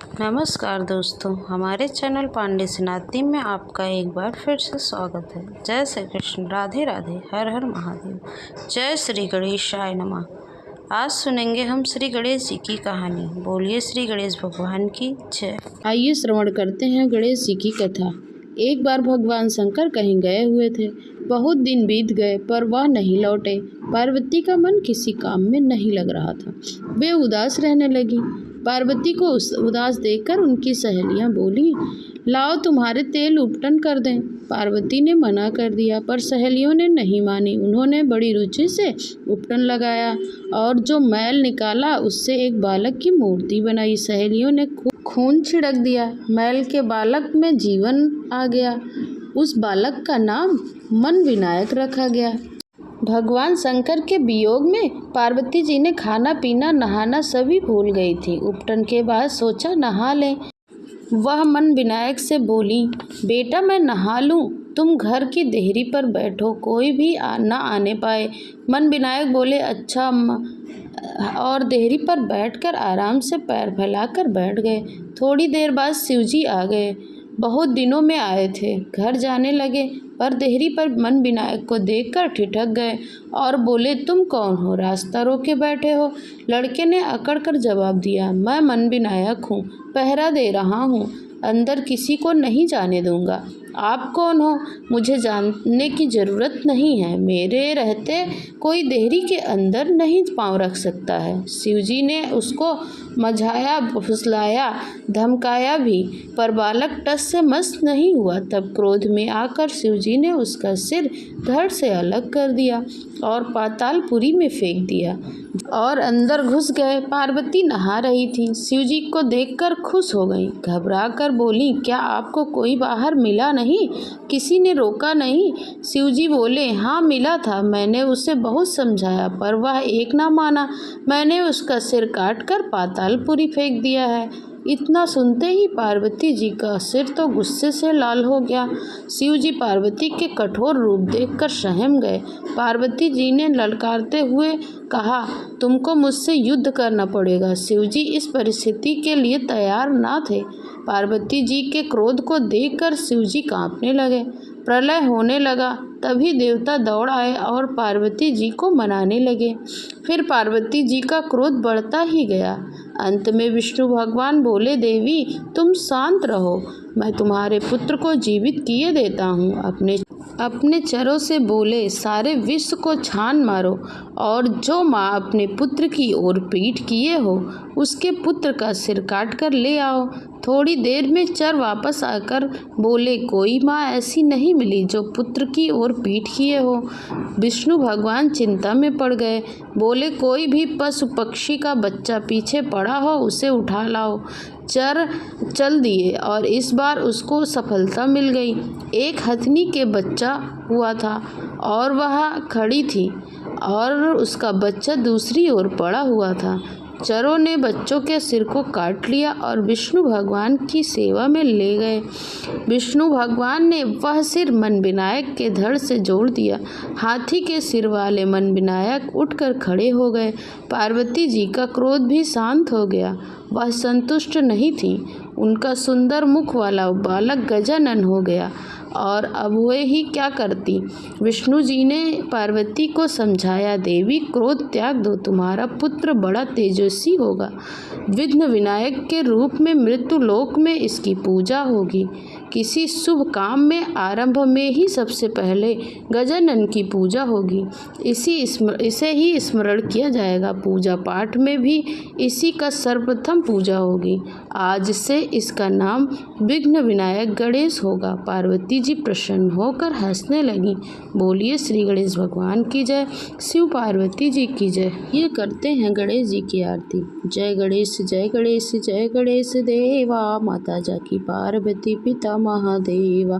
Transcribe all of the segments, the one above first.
नमस्कार दोस्तों, हमारे चैनल पांडे सनातनी में आपका एक बार फिर से स्वागत है। जय श्री कृष्ण, राधे राधे, हर हर महादेव, जय श्री गणेशाय नमः। आज सुनेंगे हम श्री गणेश जी की कहानी। बोलिए श्री गणेश भगवान की जय। आइए श्रवण करते हैं गणेश जी की कथा। एक बार भगवान शंकर कहीं गए हुए थे। बहुत दिन बीत गए पर वह नहीं लौटे। पार्वती का मन किसी काम में नहीं लग रहा था। वे उदास रहने लगी। पार्वती को उदास देखकर उनकी सहेलियां बोली, लाओ तुम्हारे तेल उपटन कर दें। पार्वती ने मना कर दिया पर सहेलियों ने नहीं मानी। उन्होंने बड़ी रुचि से उपटन लगाया और जो मैल निकाला उससे एक बालक की मूर्ति बनाई। सहेलियों ने खून छिड़क दिया। मैल के बालक में जीवन आ गया। उस बालक का नाम मन विनायक रखा गया। भगवान शंकर के वियोग में पार्वती जी ने खाना पीना नहाना सभी भूल गई थी। उपटन के बाद सोचा नहा लें। वह मन विनायक से बोली, बेटा मैं नहा लूं, तुम घर की देहरी पर बैठो, कोई भी न आने पाए। मन विनायक बोले, अच्छा और देहरी पर बैठकर आराम से पैर फैलाकर बैठ गए। थोड़ी देर बाद शिवजी आ गए। बहुत दिनों में आए थे। घर जाने लगे पर देहरी पर मन विनायक को देखकर ठिठक गए और बोले, तुम कौन हो, रास्ता रोके बैठे हो। लड़के ने अकड़ कर जवाब दिया, मैं मन विनायक हूँ, पहरा दे रहा हूँ, अंदर किसी को नहीं जाने दूंगा। आप कौन हो, मुझे जानने की ज़रूरत नहीं है। मेरे रहते कोई देहरी के अंदर नहीं पाँव रख सकता है। शिवजी ने उसको मझाया, फुसलाया, धमकाया भी, पर बालक टस से मस नहीं हुआ। तब क्रोध में आकर शिवजी ने उसका सिर धड़ से अलग कर दिया और पातालपुरी में फेंक दिया और अंदर घुस गए। पार्वती नहा रही थी। शिवजी को देखकर खुश हो गई। घबरा कर बोली, क्या आपको कोई बाहर मिला नहीं, किसी ने रोका नहीं। शिवजी बोले, हाँ मिला था, मैंने उसे बहुत समझाया पर वह एक ना माना। मैंने उसका सिर काट कर पातालपुरी फेंक दिया है। इतना सुनते ही पार्वती जी का सिर तो गुस्से से लाल हो गया। शिवजी पार्वती के कठोर रूप देखकर सहम गए। पार्वती जी ने ललकारते हुए कहा, तुमको मुझसे युद्ध करना पड़ेगा। शिवजी इस परिस्थिति के लिए तैयार न थे। पार्वती जी के क्रोध को देखकर शिवजी कांपने लगे। प्रलय होने लगा। तभी देवता दौड़ आए और पार्वती जी को मनाने लगे। फिर पार्वती जी का क्रोध बढ़ता ही गया। अंत में विष्णु भगवान बोले, देवी तुम शांत रहो, मैं तुम्हारे पुत्र को जीवित किए देता हूँ। अपने चरों से बोले, सारे विश्व को छान मारो और जो माँ अपने पुत्र की ओर पीठ किए हो उसके पुत्र का सिर काट कर ले आओ। थोड़ी देर में चर वापस आकर बोले, कोई माँ ऐसी नहीं मिली जो पुत्र की ओर पीठ किए हो। विष्णु भगवान चिंता में पड़ गए। बोले, कोई भी पशु पक्षी का बच्चा पीछे पड़ा हो उसे उठा लाओ। चर चल दिए और इस बार उसको सफलता मिल गई। एक हथनी के बच्चा हुआ था और वह खड़ी थी और उसका बच्चा दूसरी ओर पड़ा हुआ था। चरों ने बच्चों के सिर को काट लिया और विष्णु भगवान की सेवा में ले गए। विष्णु भगवान ने वह सिर मन विनायक के धड़ से जोड़ दिया। हाथी के सिर वाले मन विनायक उठकर खड़े हो गए। पार्वती जी का क्रोध भी शांत हो गया। वह संतुष्ट नहीं थी। उनका सुंदर मुख वाला बालक गजानन हो गया और अब वे ही क्या करती। विष्णु जी ने पार्वती को समझाया, देवी क्रोध त्याग दो, तुम्हारा पुत्र बड़ा तेजस्वी होगा। विघ्न विनायक के रूप में मृत्यु लोक में इसकी पूजा होगी। किसी शुभ काम में आरंभ में ही सबसे पहले गजानन की पूजा होगी। इसे ही स्मरण किया जाएगा। पूजा पाठ में भी इसी का सर्वप्रथम पूजा होगी। आज से इसका नाम विघ्न विनायक गणेश होगा। पार्वती जी प्रसन्न होकर हंसने लगी। बोलिए श्री गणेश भगवान की जय, शिव पार्वती जी की जय। ये करते हैं गणेश जी की आरती। जय गणेश जय गणेश जय गणेश देवा, माता जाकी पार्वती पिता महादेवा।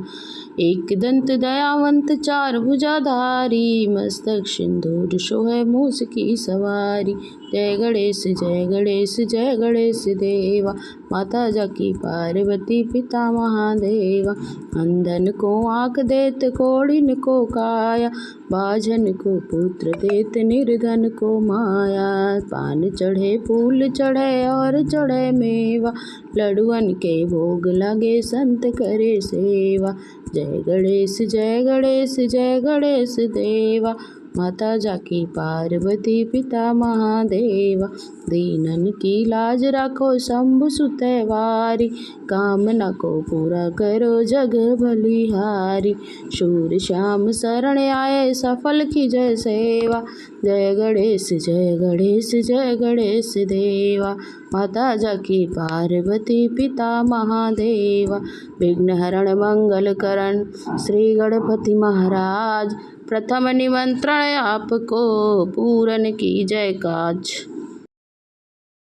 एक दंत दयावंत चार भुजाधारी, मस्तक सिंदूर शोभे मूस की सवारी। जय गणेश जय गणेश जय गणेश देवा। माता जाकी पार्वती पिता महादेवा। अंधन को आँख देत कोढ़िन को काया, बाझन को पुत्र देत निर्धन को माया। पान चढ़े फूल चढ़े और चढ़े मेवा, लडुअन के भोग लगे संत करे सेवा। जय गणेश जय गणेश जय गणेश देवा। माता जाकी पार्वती पिता महादेवा। दीनन की लाज राखो शंभु सुत वारी, कामना को पूरा करो जग बलिहारी। शूर श्याम शरण आए सफल की जय सेवा। जय गणेश जय गणेश जय गणेश देवा। माता जाकी पार्वती पिता महादेवा। विघ्न हरण मंगल करण श्री गणपति महाराज, प्रथम निमंत्रण आपको पूरन की जय काज।